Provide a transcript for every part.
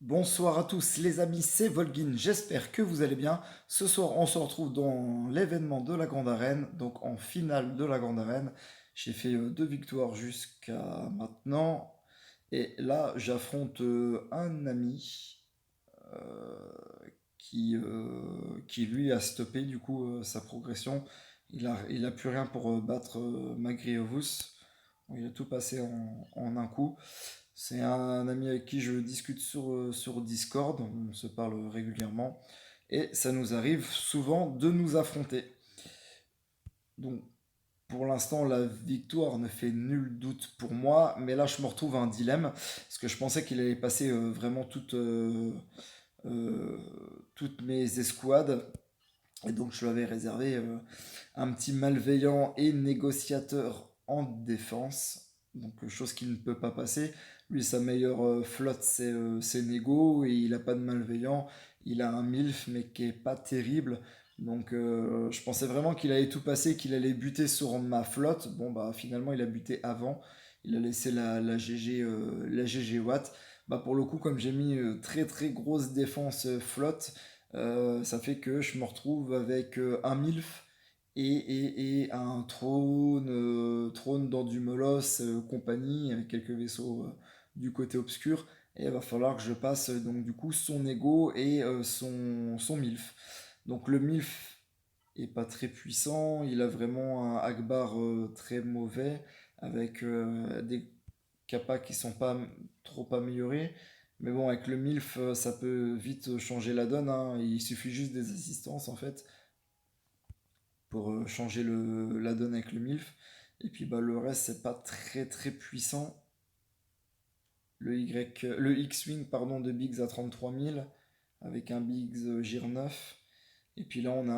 Bonsoir à tous les amis, c'est Volgin, j'espère que vous allez bien. Ce soir on se retrouve dans l'événement de la Grande Arène, donc en finale de la Grande Arène. J'ai fait deux victoires jusqu'à maintenant. Et là j'affronte un ami qui lui a stoppé du coup sa progression. Il a plus rien pour battre Magriovus. Il a tout passé en un coup. C'est un ami avec qui je discute sur Discord, on se parle régulièrement, et ça nous arrive souvent de nous affronter. Donc pour l'instant, la victoire ne fait nul doute pour moi, mais là je me retrouve à un dilemme, parce que je pensais qu'il allait passer vraiment euh, toutes mes escouades, et donc je lui avais réservé un petit malveillant et négociateur en défense. Donc chose qui ne peut pas passer. Lui, sa meilleure flotte, c'est Nego, et il n'a pas de malveillant. Il a un MILF, mais qui est pas terrible. Donc je pensais vraiment qu'il allait tout passer, qu'il allait buter sur ma flotte. Bon, bah finalement, il a buté avant. Il a laissé la GG Watt. Bah, pour le coup, comme j'ai mis très très grosse défense flotte, ça fait que je me retrouve avec un MILF et un trône dans du molosse, compagnie, avec quelques vaisseaux du côté obscur. Et il va falloir que je passe donc du coup son ego et son MILF. Donc le MILF est pas très puissant, il a vraiment un Akbar très mauvais, avec des capas qui sont pas trop améliorés. Mais bon, avec le MILF, ça peut vite changer la donne, hein. Il suffit juste des assistances en fait pour changer la donne avec le MILF. Et puis bah, le reste, c'est pas très très puissant. Le X-Wing pardon, de Biggs à 33 000 avec un Biggs Gir 9. Et puis là, on a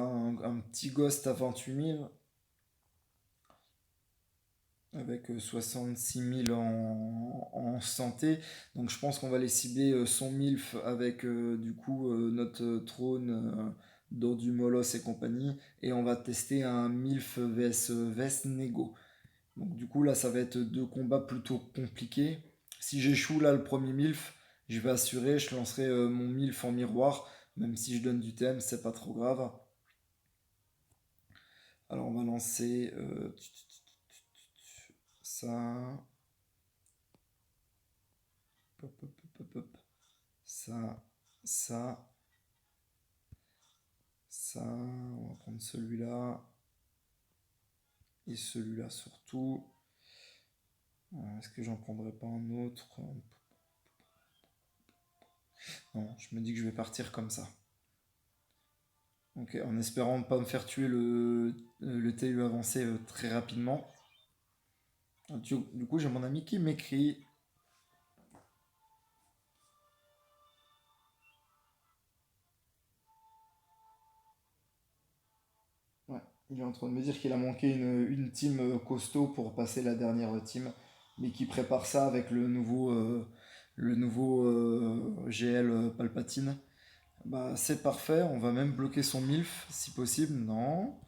un petit Ghost à 28 000 avec 66 000 en santé. Donc je pense qu'on va les cibler son MILF avec du coup notre trône dans du Molos et compagnie. Et on va tester un MILF vs Nego. Donc du coup là ça va être deux combats plutôt compliqués. Si j'échoue là le premier MILF, je vais assurer, je lancerai mon MILF en miroir. Même si je donne du thème, c'est pas trop grave. Alors on va lancer ça. Hop, hop, hop, hop, hop. Ça, ça, ça. On va prendre celui-là. Et celui-là surtout. Est-ce que j'en prendrai pas un autre? Non, je me dis que je vais partir comme ça. Ok, en espérant ne pas me faire tuer le TU avancé très rapidement. Du coup, j'ai mon ami qui m'écrit. Ouais, il est en train de me dire qu'il a manqué une team costaud pour passer la dernière team, mais qui prépare ça avec le nouveau GL Palpatine. Bah, c'est parfait, on va même bloquer son MILF si possible. Non,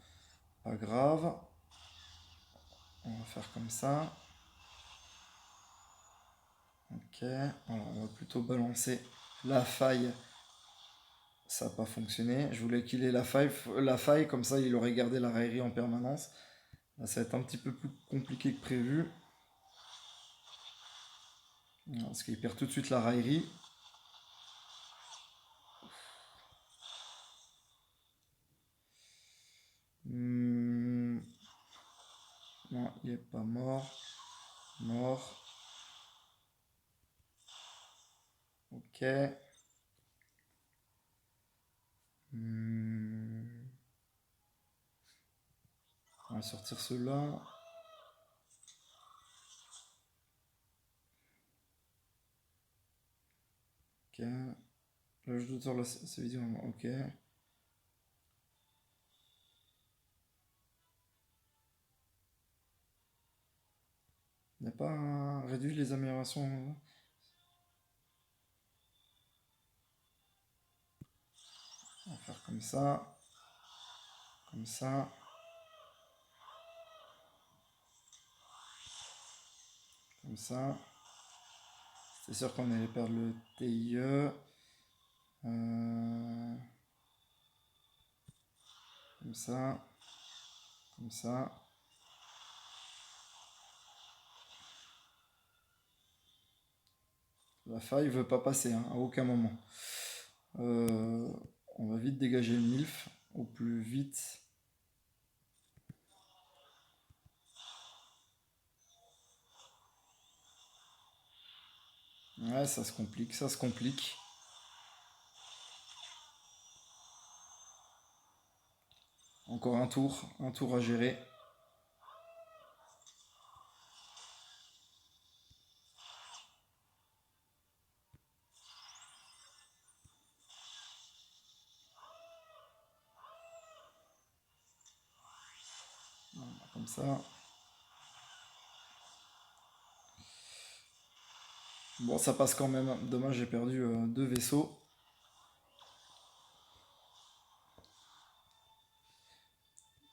pas grave. On va faire comme ça. Ok, alors on va plutôt balancer la faille. Ça n'a pas fonctionné. Je voulais qu'il ait la faille, comme ça il aurait gardé la raillerie en permanence. Là, ça va être un petit peu plus compliqué que prévu. Parce qu'il perd tout de suite la raillerie. Hmm, non, il est pas mort. Mort. Ok. Hmm, on va sortir cela. Ok. Là, je doute sur la vidéo. Ok. Il n'y a pas un réduit les améliorations. On va faire comme ça. Comme ça. Comme ça. C'est sûr qu'on allait perdre le TIE. Comme ça. Comme ça. La faille veut pas passer, hein, à aucun moment. Euh, on va vite dégager le MILF au plus vite. Ouais, ça se complique, ça se complique. Encore un tour à gérer. Voilà, comme ça. Bon, ça passe quand même. Dommage, j'ai perdu 2 vaisseaux.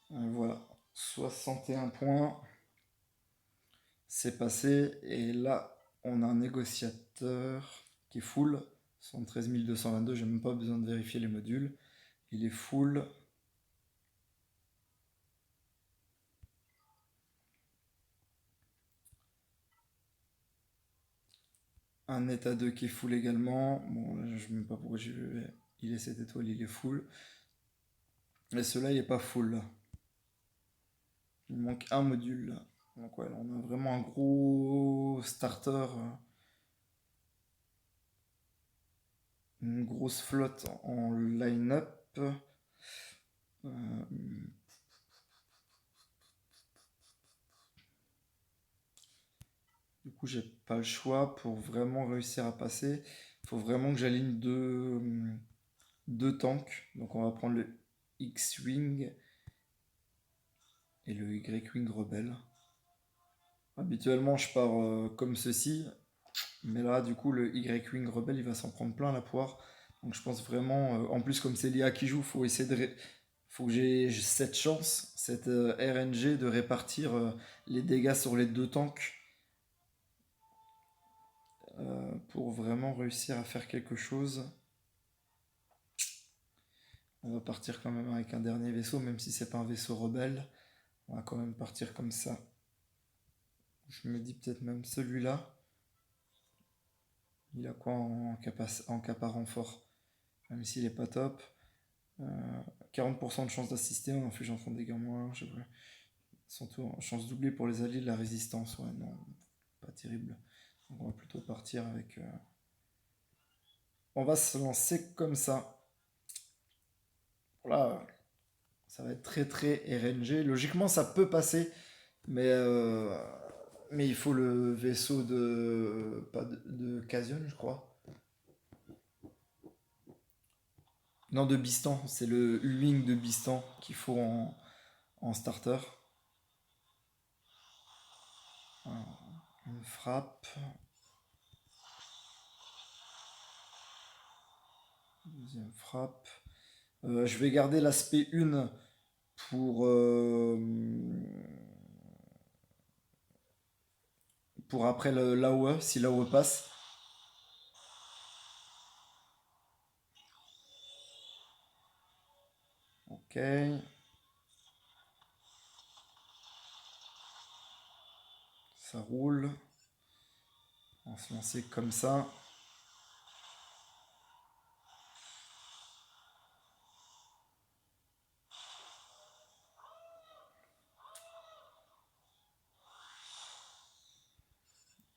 Voilà, 61 points. C'est passé. Et là, on a un négociateur qui est full. 73 222, j'ai même pas besoin de vérifier les modules. Il est full. Un état 2 qui est full également. Bon, là, je ne sais même pas pourquoi j'ai vu. Il est 7 étoiles, il est full. Et celui-là, il est pas full. Là. Il manque un module. Là. Donc, ouais, là, on a vraiment un gros starter. Une grosse flotte en line-up. Euh, du coup, j'ai pas le choix pour vraiment réussir à passer. Il faut vraiment que j'aligne deux tanks. Donc, on va prendre le X-Wing et le Y-Wing rebelle. Habituellement, je pars comme ceci. Mais là, du coup, le Y-Wing rebelle, il va s'en prendre plein la poire. Donc, je pense vraiment. En plus, comme c'est l'IA qui joue, faut essayer de. Faut que j'ai cette chance, cette RNG de répartir les dégâts sur les deux tanks pour vraiment réussir à faire quelque chose. On va partir quand même avec un dernier vaisseau, même si c'est pas un vaisseau rebelle. On va quand même partir comme ça. Je me dis peut-être même celui-là. Il a quoi en capa renfort? Même s'il est pas top. 40% de chance d'assister en infligeant son dégâts moins. Son tour, chance doublée pour les alliés de la résistance. Ouais, non, pas terrible. Donc on va plutôt partir avec. On va se lancer comme ça. Voilà, ça va être très très RNG. Logiquement, ça peut passer, mais il faut le vaisseau de pas de Casion, je crois. Non, de Bistan. C'est le U-Wing de Bistan qu'il faut en starter. Alors, une frappe. Deuxième frappe. Je vais garder l'aspect 1 pour après l'AOE, si l'AOE passe. Ok. Ça roule. On va se lancer comme ça.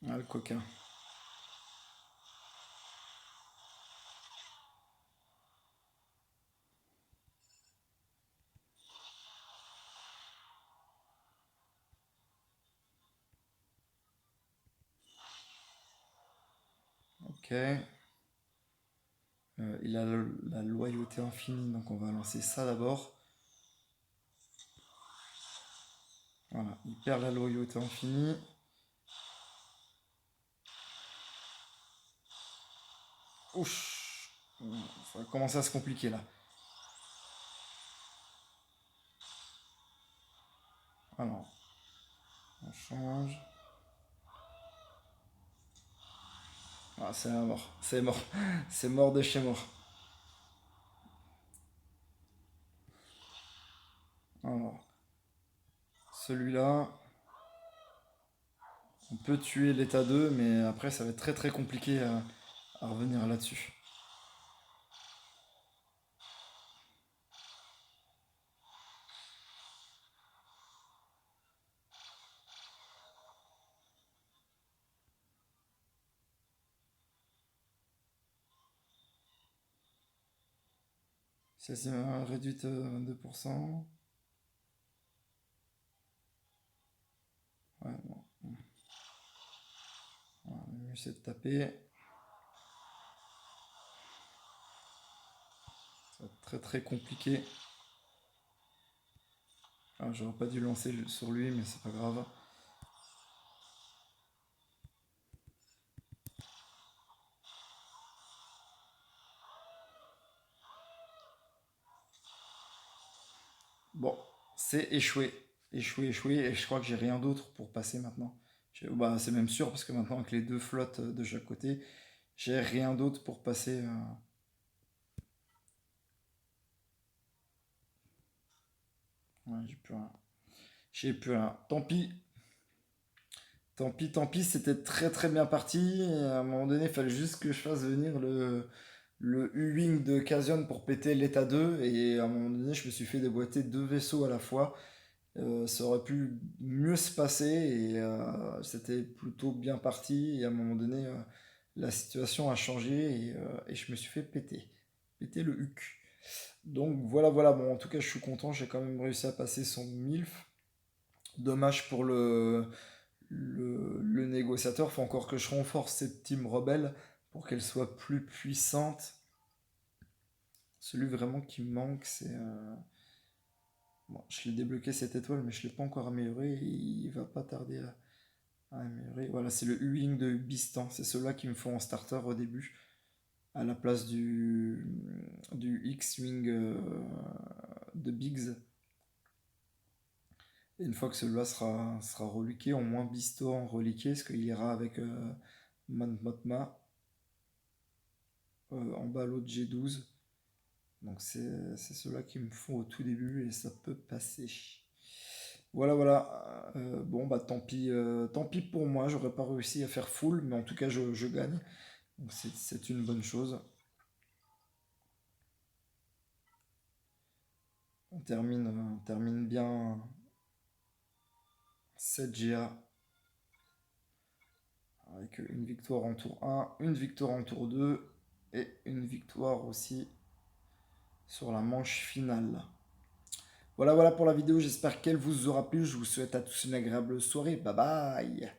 Ah, le coquin. Ok. Il a la loyauté infinie, donc on va lancer ça d'abord. Voilà, il perd la loyauté infinie. Ouch. Ça va commencer à se compliquer là. Alors, on change. Ah, c'est la mort. C'est mort. C'est mort de chez mort. Alors, celui-là, on peut tuer l'état 2, mais après, ça va être très très compliqué à revenir là-dessus. Ça, c'est réduite 22%. Ouais, bon. Voilà, le mieux c'est de taper. Ça va être très très compliqué. Ah, j'aurais pas dû lancer sur lui, mais c'est pas grave. Bon, c'est échoué. Échoué, échoué, et je crois que j'ai rien d'autre pour passer maintenant. Bah, c'est même sûr, parce que maintenant, avec les deux flottes de chaque côté, j'ai rien d'autre pour passer. Ouais, j'ai plus rien. J'ai plus rien. Tant pis. Tant pis, c'était très très bien parti. Et à un moment donné, il fallait juste que je fasse venir le U-Wing de Casion pour péter l'état 2. Et à un moment donné, je me suis fait déboîter deux vaisseaux à la fois. Ça aurait pu mieux se passer et c'était plutôt bien parti. Et à un moment donné, la situation a changé et je me suis fait péter. Péter le huc. Donc voilà, voilà. Bon, en tout cas, je suis content. J'ai quand même réussi à passer son MILF. Dommage pour le négociateur. Faut encore que je renforce cette team rebelle pour qu'elle soit plus puissante. Celui vraiment qui me manque, c'est. Bon, je l'ai débloqué cette étoile, mais je ne l'ai pas encore amélioré. Et il va pas tarder à améliorer. Voilà, c'est le U-Wing de Bistan. C'est ceux-là qui me font en starter au début, à la place du X-Wing de Biggs. Et une fois que celui-là sera reliqué, au moins Bisto en reliqué, parce qu'il ira avec Man Mothma en bas l'autre G12. Donc c'est ceux-là qui me font au tout début et ça peut passer. Voilà, voilà. Bon, bah tant pis pour moi, j'aurais pas réussi à faire full, mais en tout cas, je gagne. Donc c'est une bonne chose. On termine bien cette GA avec une victoire en tour 1, une victoire en tour 2 et une victoire aussi sur la manche finale. Voilà, voilà pour la vidéo, j'espère qu'elle vous aura plu. Je vous souhaite à tous une agréable soirée. Bye bye.